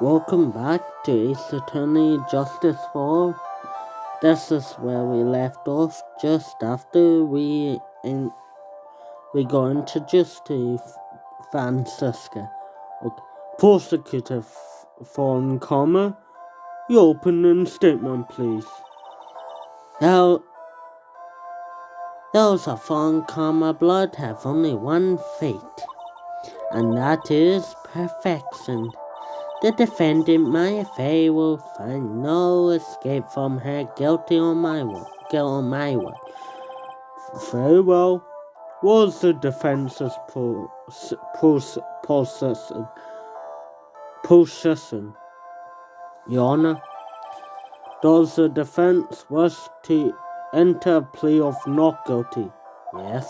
Welcome back to Ace Attorney Justice 4. This is where we left off just after we got introduced to Francisca. Okay. Prosecutor Fawn, your opening statement, please. Now, those of Fawn, blood have only one fate, and that is perfection. The defendant, Maya Fey, will find no escape from her guilt on my word. Very well. Was the defense's possession? Your Honor, does the defense wish to enter a plea of not guilty? Yes.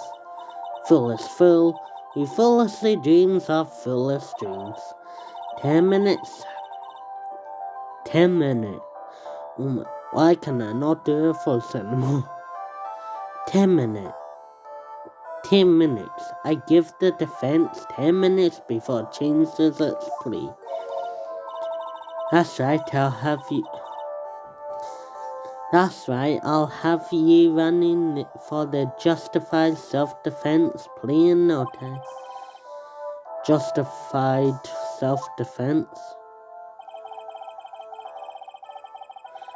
Foolish fool, who foolishly dreams of foolish dreams. 10 minutes. 10 minutes. Why can I not do it for anymore? 10 minutes. 10 minutes. I give the defense 10 minutes before it changes its plea. That's right, I'll have you running for the justified self-defense plea in no time. Justified self-defense?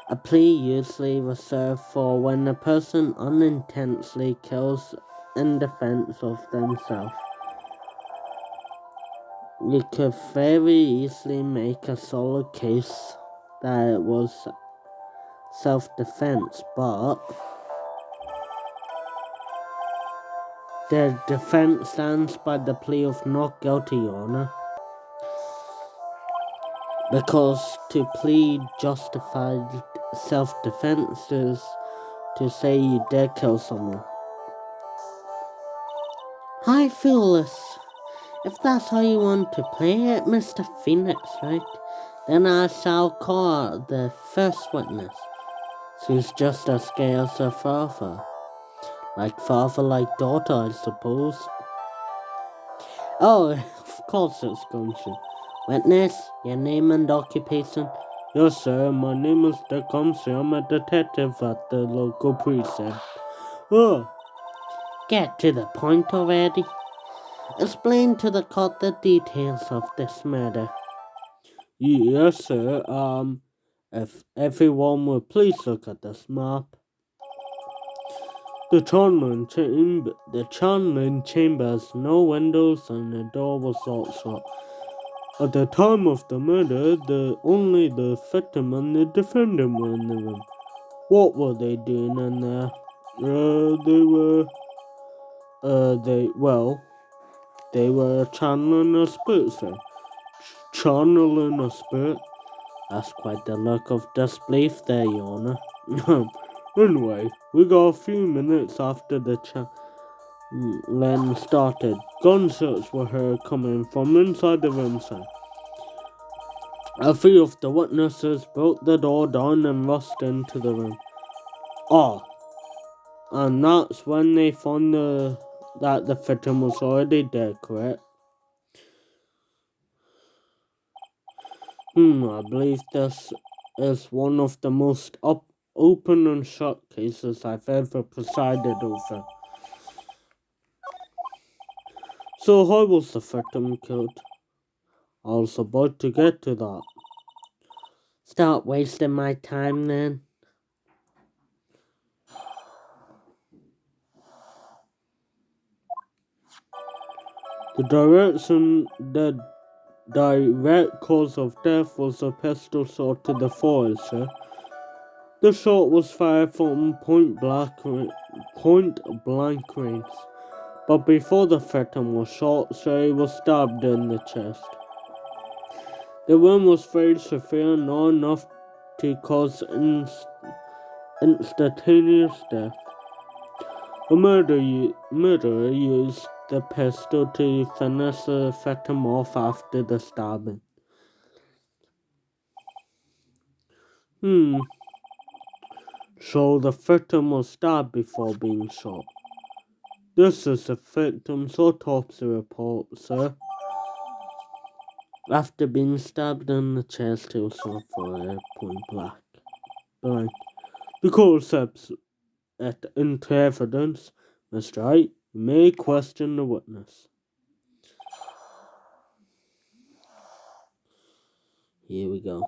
A plea usually reserved for when a person unintentionally kills in defense of themselves. You could very easily make a solid case that it was self-defense, but the defense stands by the plea of not guilty, Your Honor. Because to plead justified self-defense is to say you did kill someone. Hi, Foolish. If that's how you want to play it, Mr. Phoenix, right? Then I shall call the first witness. She's just as gay as her father. Like father, like daughter, I suppose. Oh, of course it's Gunshin. Witness, your name and occupation? Yes, sir. My name is Tecumseh. I'm a detective at the local precinct. Oh, get to the point already. Explain to the court the details of this murder. Yes, sir. If everyone would please look at this map. The Chanlin chamber has no windows and the door was locked shut. At the time of the murder, only the victim and the defendant were in the room. What were they doing in there? They were channeling a spirit, sir. Channeling a spirit? That's quite the look of disbelief there, Your Honor. Anyway, we got a few minutes after the channeling started. Gunshots were heard coming from inside the room, sir. A few of the witnesses broke the door down and rushed into the room. And that's when they found that the victim was already dead, correct? I believe this is one of the most open and shut cases I've ever presided over. So how was the victim killed? I was about to get to that. Stop wasting my time then. The direct cause of death was a pistol shot to the forehead, sir. The shot was fired from point blank range, but before the victim was shot, sir, he was stabbed in the chest. The wound was very severe, not enough to cause instantaneous death. The murderer used the pistol to finish the victim off after the stabbing. So the victim was stabbed before being shot. This is the victim's autopsy report, sir. After being stabbed in the chest, he was shot for point blank. Because into evidence, Mr. Wright, you may question the witness. Here we go.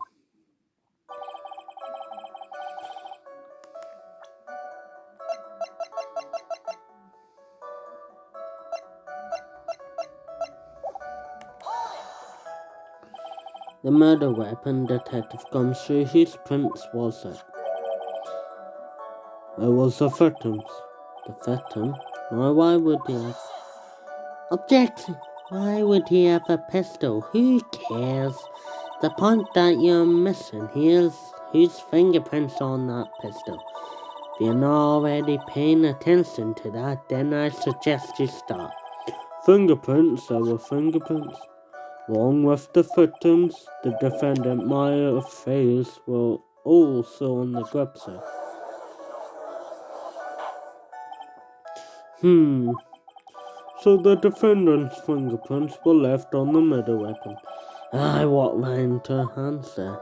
The murder weapon detective comes through. Whose prints was it? It was the victim's. The victim? Why would he have... Objection! Why would he have a pistol? Who cares? The point that you're missing here is whose fingerprints on that pistol. If you're not already paying attention to that, then I suggest you stop. Fingerprints? There were fingerprints. Along with the victims, the defendant Maya face were also on the gripsack. So the defendant's fingerprints were left on the murder weapon. What went into her hands there?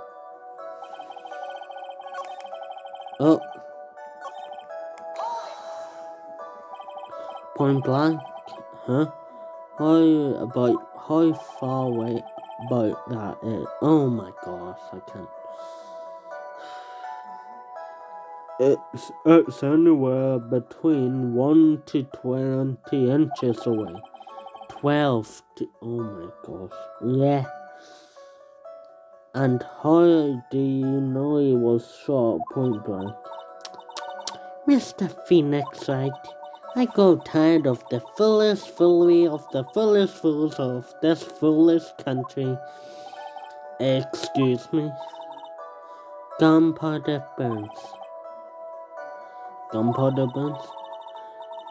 Oh. Point blank? Huh? How far away about that is? Oh my gosh, I can't. It's anywhere between 1 to 20 inches away. 12 to, oh my gosh. Yeah. And how do you know he was shot point blank? Mr. Phoenix, right? I grow tired of the foolish foolery of the foolish fools of this foolish country. Excuse me? Gunpowder burns. Gunpowder burns?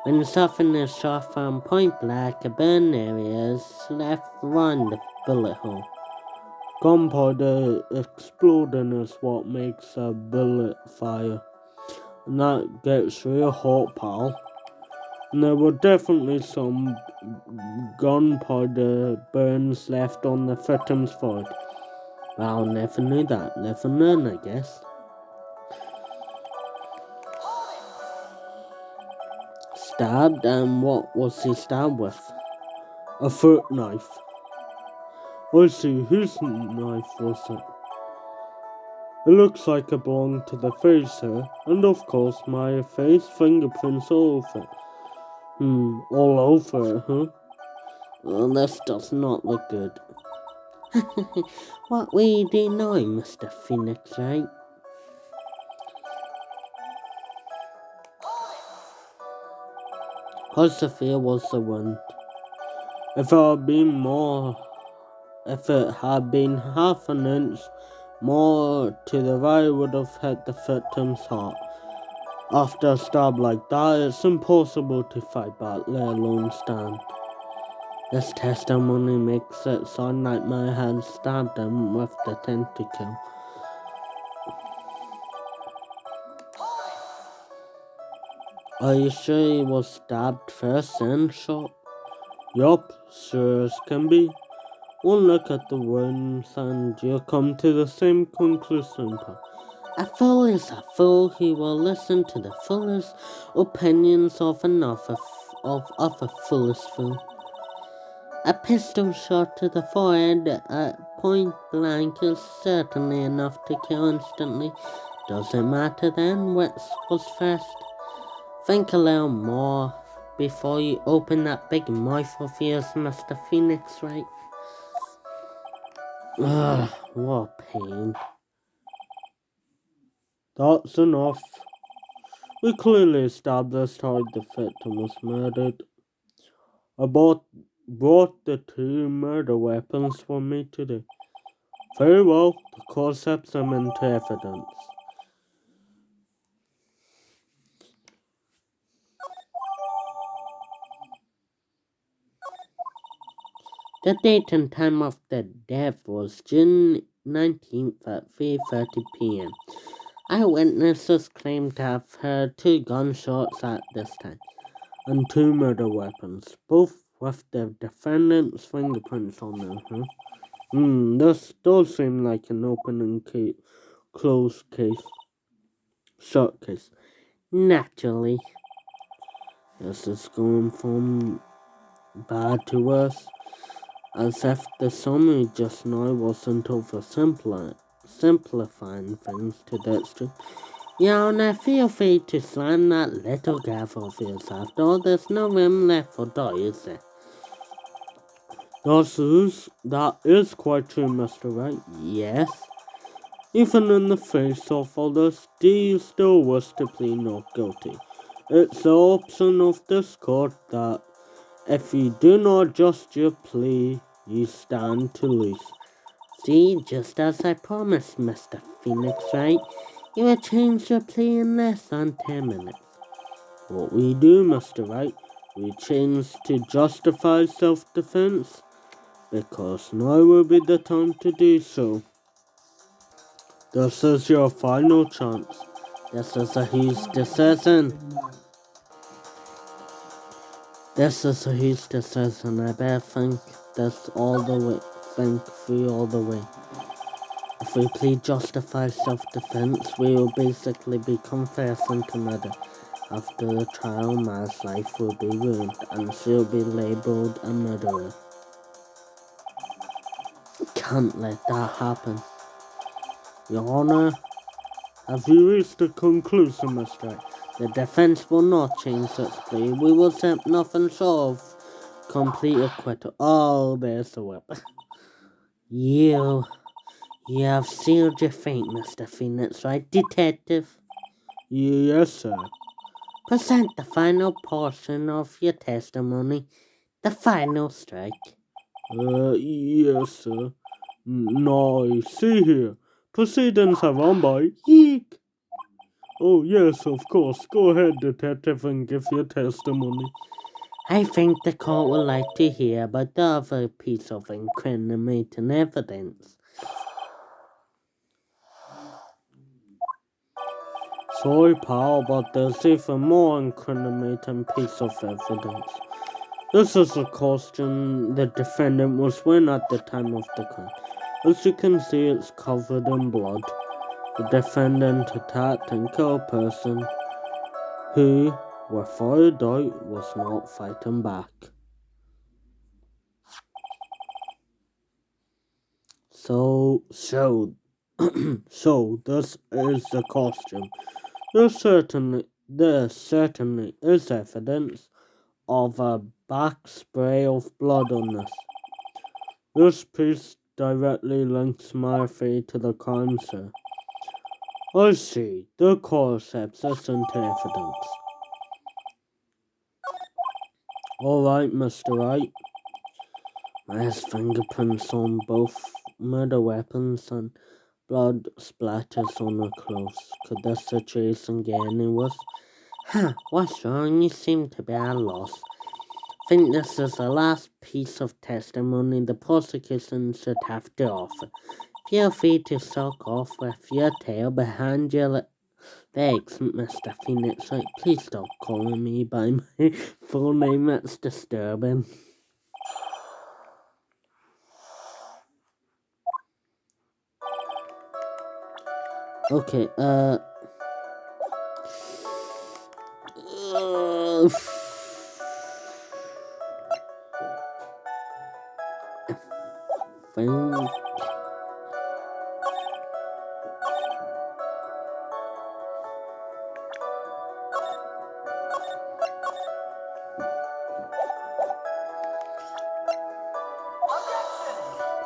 When something is shot from point blank, a burn area is left around the bullet hole. Gunpowder exploding is what makes a bullet fire. And that gets real hot, pal. And there were definitely some gunpowder burns left on the victim's forehead. Well, never knew that. Never learn, I guess. Stabbed, and what was he stabbed with? A fruit knife. I see, whose knife was it? It looks like it belonged to the face here, and of course my face fingerprints all over it. All over it, huh? Well, this does not look good. What were you doing now, Mr. Phoenix, right? How severe was the wound? If it had been half an inch more to the right, it would have hit the victim's heart. After a stab like that, it's impossible to fight back, let alone stand. This testimony makes it sound like Maya had stabbed him with the tentacle. Are you sure he was stabbed first and shot? Yup, sure as can be. One look at the wounds and you'll come to the same conclusion. A fool is a fool who will listen to the foolish opinions of another foolish fool. A pistol shot to the forehead at point blank is certainly enough to kill instantly. Does it matter then which was first? Think a little more before you open that big mouth of yours, Mr. Phoenix, right? Ugh, what a pain. That's enough. We clearly established how the victim was murdered. I brought the 2 murder weapons for me today. Very well, the court accepts them into evidence. The date and time of the death was June 19th at 3:30 p.m. Eyewitnesses claim to have heard 2 gunshots at this time, and 2 murder weapons, both with the defendant's fingerprints on them. This does seem like an open and closed case. Short case. Naturally, this is going from bad to worse, as if the summary just now wasn't simplifying things to the extreme. Your Honor, feel free to slam that little gavel of yours. After all, there's no room left for doubt, is there? That is quite true, Mr. Wright. Yes. Even in the face of all this, do you still wish to plead not guilty? It's the option of this court that if you do not adjust your plea, you stand to lose. See, just as I promised, Mr. Phoenix Wright, you will change your plea in less than 10 minutes. What we do, Mr. Wright, we change to justify self-defense, because now will be the time to do so. This is your final chance. This is a huge decision. I better think through all the way. If we plead justified self-defense, we will basically be confessing to murder. After the trial, Ma's life will be ruined, and she'll be labelled a murderer. Can't let that happen. Your Honor, have you reached a conclusion, Mr. Wright? The defense will not change its plea. We will accept nothing short of complete acquittal. Oh, there's the weapon. You have sealed your fate, Mr. Phoenix, right, Detective? Yes, sir. Present the final portion of your testimony, the final strike. Yes, sir. Now, see here. Proceedings are on by Eek. Oh, yes, of course. Go ahead, Detective, and give your testimony. I think the court would like to hear about the other piece of incriminating evidence. Sorry, pal, but there's even more incriminating piece of evidence. This is a costume the defendant was wearing at the time of the crime. As you can see, it's covered in blood. The defendant attacked and killed a person who, without a doubt, was not fighting back. So this is the costume. There certainly is evidence of a back spray of blood on this. This piece directly links Murphy to the crime, sir. I see. The court accepts this into evidence. Alright, Mr. Wright. There's fingerprints on both murder weapons and blood splatters on her clothes. Could this situation get any worse? What's wrong? You seem to be at a loss. I think this is the last piece of testimony the prosecution should have to offer. Feel free to suck off with your tail behind your legs, Mr. Phoenix. Please stop calling me by my full name. That's disturbing. Okay,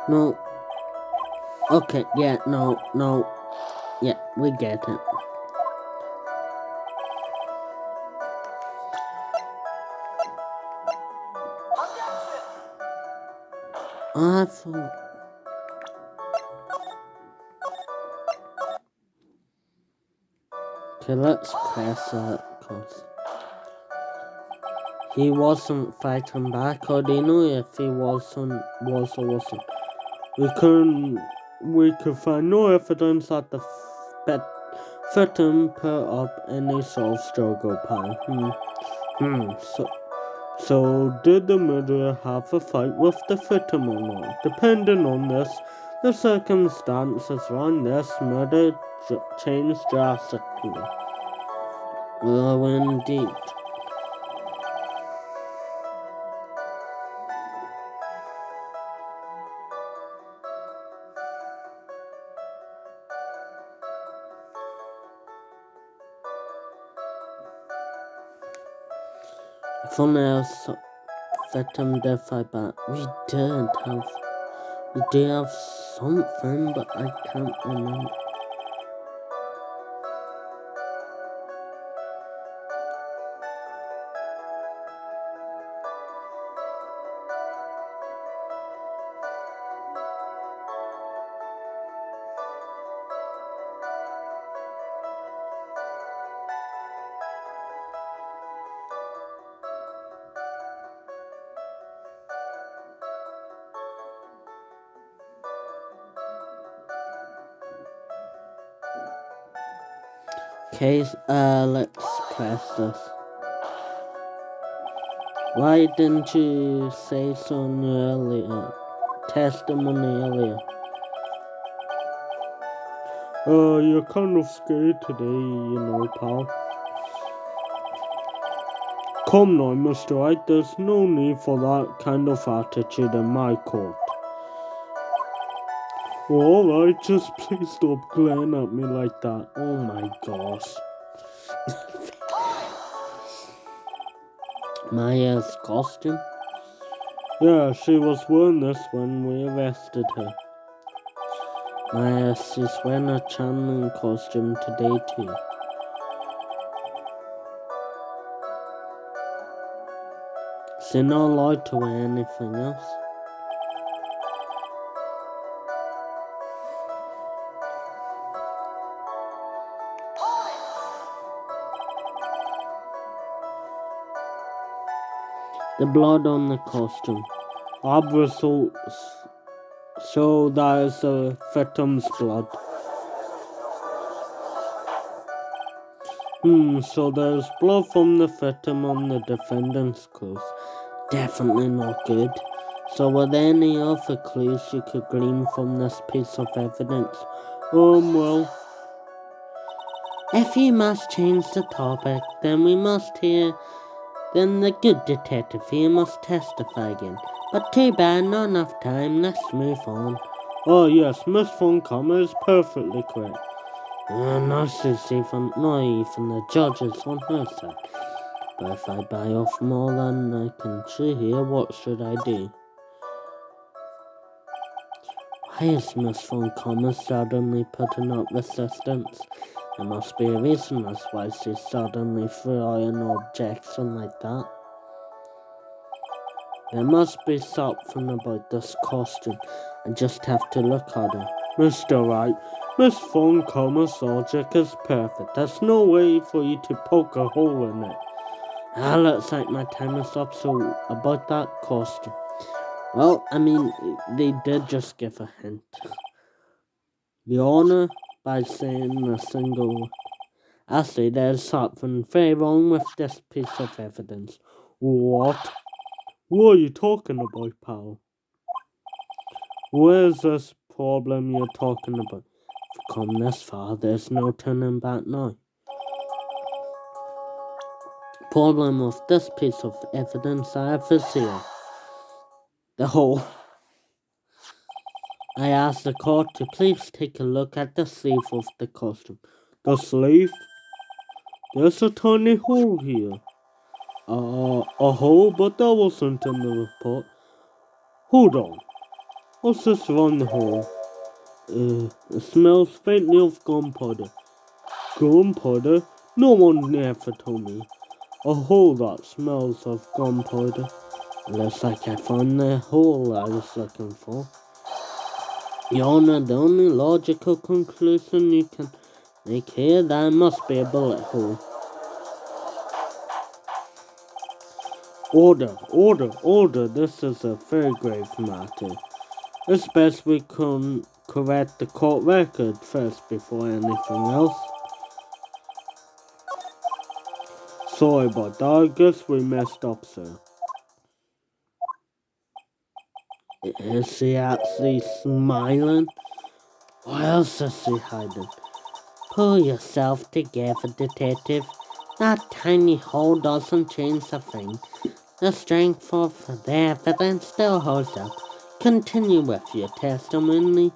No. Okay, yeah, no. Yeah, we get it. Awful. Okay, let's press that, cause he wasn't fighting back. How do you know if he was or wasn't? We could find no evidence that the victim put up any sort of struggle, pal. So, did the murderer have a fight with the victim or not? Depending on this, the circumstances around this murder changed drastically. Oh, indeed. From our victim death, I bet we did have something, but I can't remember. Okay, let's press this. Why didn't you say so earlier? Testimony earlier. You're kind of scared today, pal. Come now, Mr. Wright, there's no need for that kind of attitude in my court. Alright, just please stop glaring at me like that. Oh my gosh. Maya's costume? Yeah, she was wearing this when we arrested her. Maya, she's wearing a channeling costume today too. She's not allowed to wear anything else. The blood on the costume. Lab results show that is the victim's blood. So there's blood from the victim on the defendant's clothes. Definitely not good. So were there any other clues you could glean from this piece of evidence? Well... If you must change the topic, then the good detective here must testify again. But too bad, not enough time, let's move on. Oh yes, Miss Von Kammer is perfectly correct. Not even the judges on her side. But if I buy off more than I can chew here, what should I do? Why is Miss Von Kammer suddenly putting up resistance? There must be a reason that's why she's suddenly throwing an objection like that. There must be something about this costume. I just have to look at her. Mr. Wright, Miss Von Kammer's logic is perfect. There's no way for you to poke a hole in it. Looks like my time is up, so about that costume. Well, they did just give a hint. The honor by saying a single word. I say there's something very wrong with this piece of evidence. What? What are you talking about, pal? Where's this problem you're talking about? If you come this far, there's no turning back now. Problem with this piece of evidence I have is here. The hole. I asked the court to please take a look at the sleeve of the costume. The sleeve? There's a tiny hole here. A hole? But that wasn't in the report. Hold on. What's this around the hole? It smells faintly of gunpowder. Gunpowder? No one ever told me. A hole that smells of gunpowder. It looks like I found the hole I was looking for. Your Honor, the only logical conclusion you can make here, there must be a bullet hole. Order, this is a very grave matter. It's best we can correct the court record first before anything else. Sorry about that, I guess we messed up, sir. Is she actually smiling? What else is she hiding? Pull yourself together, detective. That tiny hole doesn't change a thing. The strength of the evidence still holds up. Continue with your testimony.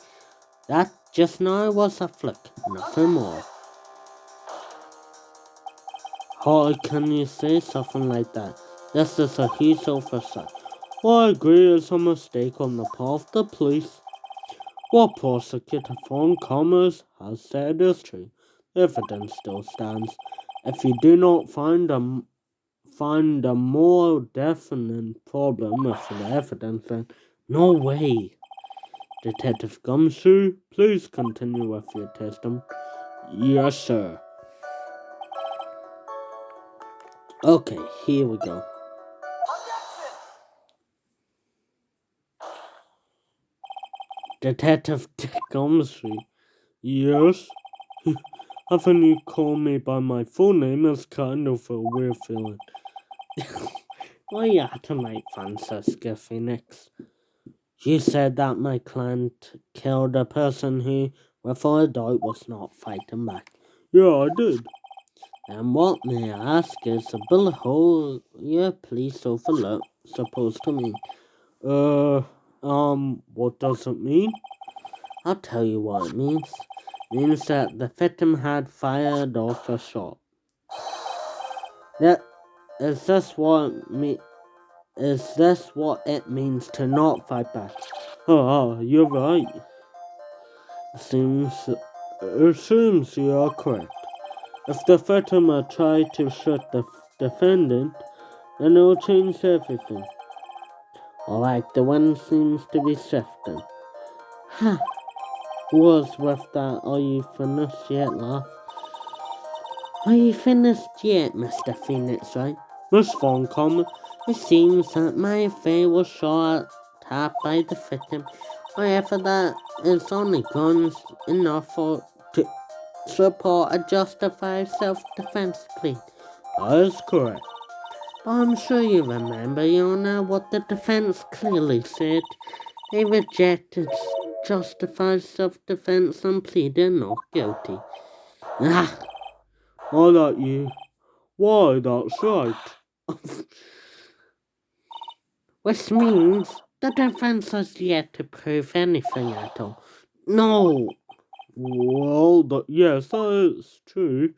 That just now was a fluke, nothing more. How can you say something like that? This is a huge oversight. I agree it's a mistake on the part of the police. What prosecutor from Commerce has said is true. Evidence still stands. If you do not find a more definite problem with the evidence, then no way. Detective Gumshoe, please continue with your testimony. Yes, sir. Okay, here we go. Detective Gumshoe. Yes? Having you call me by my full name is kind of a weird feeling. Why you had to make Francisca Phoenix? You said that my client killed a person who, without a doubt, was not fighting back. Yeah, I did. And what, may I ask, is a bullet hole your police overlook supposed to mean? What does it mean? I'll tell you what it means. It means that the victim had fired off a shot. Is this what it means to not fight back? Oh, you're right. It seems you are correct. If the victim had tried to shoot the defendant, then it will change everything. Alright, the wind seems to be shifting. Ha! Was with that, are you finished yet, laugh? Are you finished yet, Mr. Phoenix, right? Miss Von Common, it seems that my affair was shot at by the victim. However, that is only guns enough to support a justified self-defense plea. That is correct. But I'm sure you remember, Your Honor, what the defense clearly said. They rejected justified self-defense and pleaded not guilty. Ah! All that you. Why, that's right. Which means the defense has yet to prove anything at all. No! Well, yes, that is true.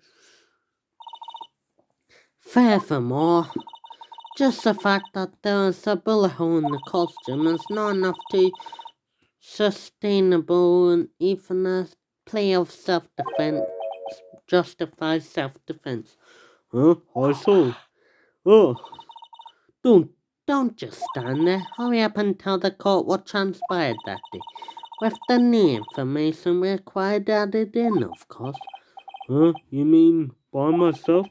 Furthermore, just the fact that there is a bullet hole in the costume is not enough to sustainable even a play of self-defense justifies self-defense. Huh? I saw. Oh, don't just stand there. Hurry up and tell the court what transpired that day. With the new information required added in, of course. Huh? You mean by myself?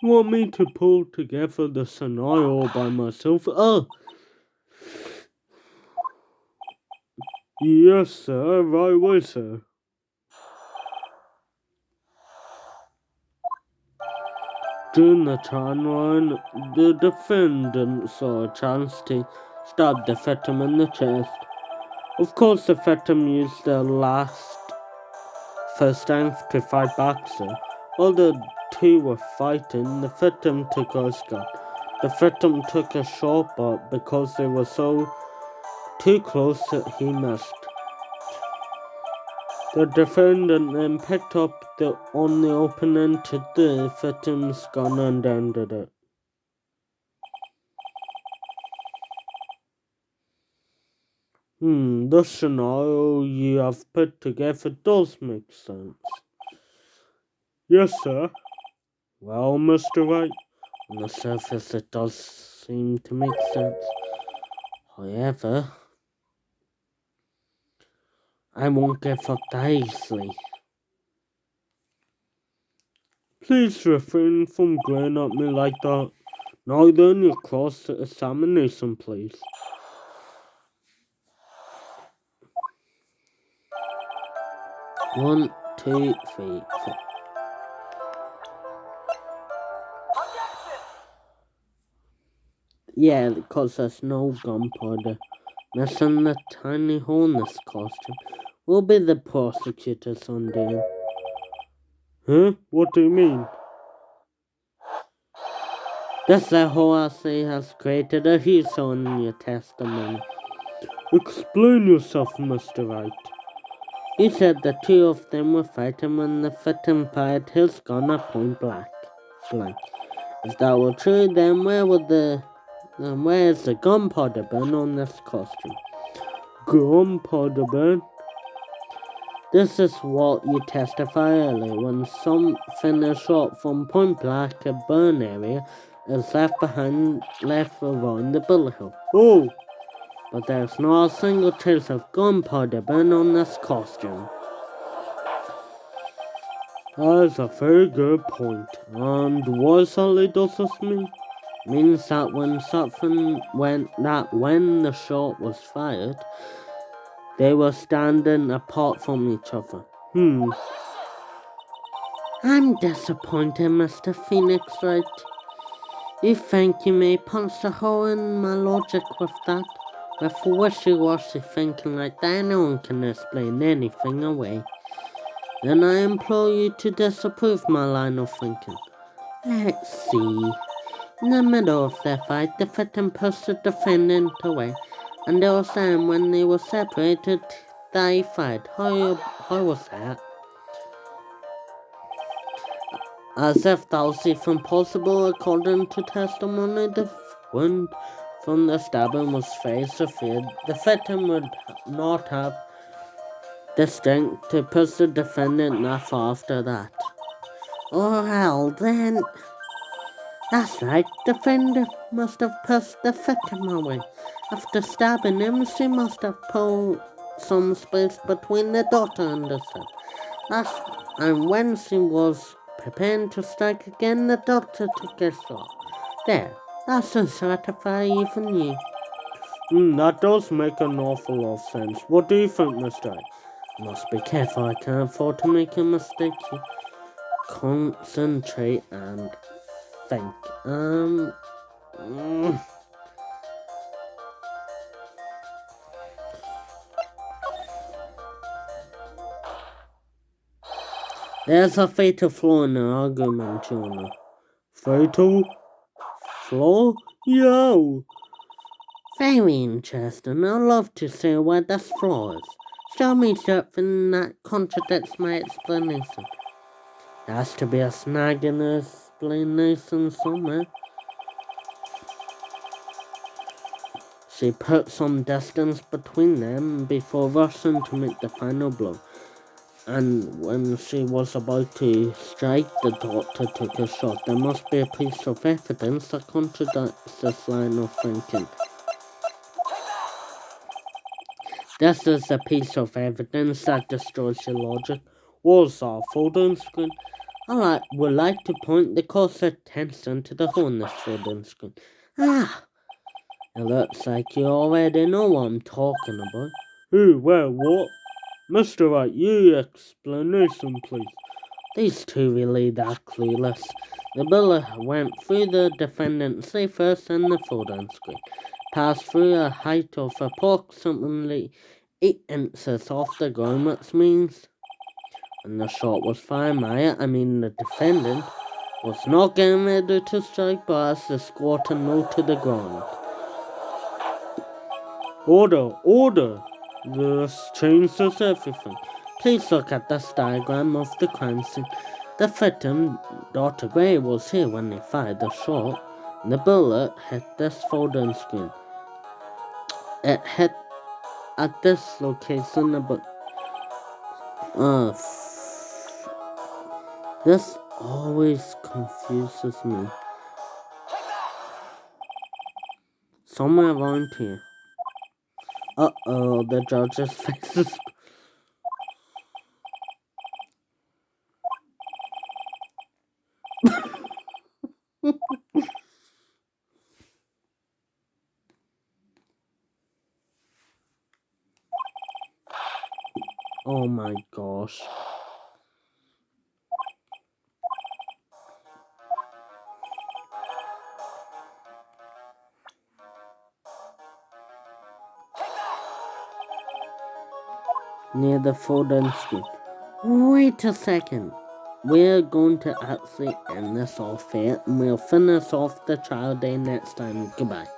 You want me to pull together the scenario by myself? Oh! Yes, sir. Right away, sir. During the timeline, the defendant saw a chance to stab the victim in the chest. Of course, the victim used their first strength to fight back, sir. While the two were fighting, the victim took his gun. The victim took a shot, but because they were so too close, he missed. The defendant then picked up on the open end to the victim's gun and ended it. The scenario you have put together does make sense. Yes, sir. Well, Mr. Wright, on the surface it does seem to make sense. However, I won't give up that easily. Please refrain from glaring at me like that. Now then, your cross-examination, please. One, two, three, four. Yeah, because there's no gunpowder. missing the tiny hole in this costume will be the prosecutor's undoing. Huh? What do you mean? This LWitness has created a hearsay on your testimony. Explain yourself, Mr. Wright. He said the two of them were fighting when the victim fired his gun at point blank. If that were true, then where is the gunpowder burn on this costume? Gunpowder burn? This is what you testified earlier. When something is shot from point blank, a burn area is left around the bullet hole. Oh! But there's not a single trace of gunpowder burn on this costume. That is a very good point. And what exactly does this mean? It means that when the shot was fired, they were standing apart from each other. I'm disappointed, Mr. Phoenix Wright. You think you may punch a hole in my logic with that? With wishy-washy thinking like that, no one can explain anything away. Then I implore you to disapprove my line of thinking. Let's see. In the middle of their fight, the victim pushed the defendant away, and it was then when they were separated that he fired. How was that? As if that was even possible, according to testimony, the wound from the stabbing was very severe. The victim would not have the strength to push the defendant that far after that. Oh hell, then... That's right, the defendant must have pushed the victim away. After stabbing him, she must have pulled some space between the daughter and the son. And when she was preparing to strike again, the doctor took a shot. There, that should satisfy even you. That does make an awful lot of sense. What do you think, Mr. Wright? Must be careful, I can't afford to make a mistake here. Concentrate and think. There's a fatal flaw in the argument, Jonah. Fatal flaw? Yo! Very interesting. I'd love to see where this flaw is. Show me something that contradicts my explanation. There has to be a snag in the explanation somewhere. She put some distance between them before rushing to make the final blow. And when she was about to strike, the doctor took a shot. There must be a piece of evidence that contradicts this line of thinking. This is a piece of evidence that destroys your logic. Was our folding screen? Would like to point the course attention to the hole in this folding screen. It looks like you already know what I'm talking about. What? Mr. Wright, your explanation, please. These two really that clueless. The bullet went through the defendant's first and the folding screen, passed through a height of approximately 8 inches off the ground, which means when the shot was fired, the defendant was not getting ready to strike, but as the squatter low to the ground. Order! This changes everything. Please look at this diagram of the crime scene. The victim, Dr. Gray, was here when they fired the shot. The bullet hit this folding screen. It hit at this location, this always confuses me. Somewhere around here. The judge's face is... Oh my gosh. near the folding screen. Wait a second. We're going to actually end this off here, and we'll finish off the trial day next time. Goodbye.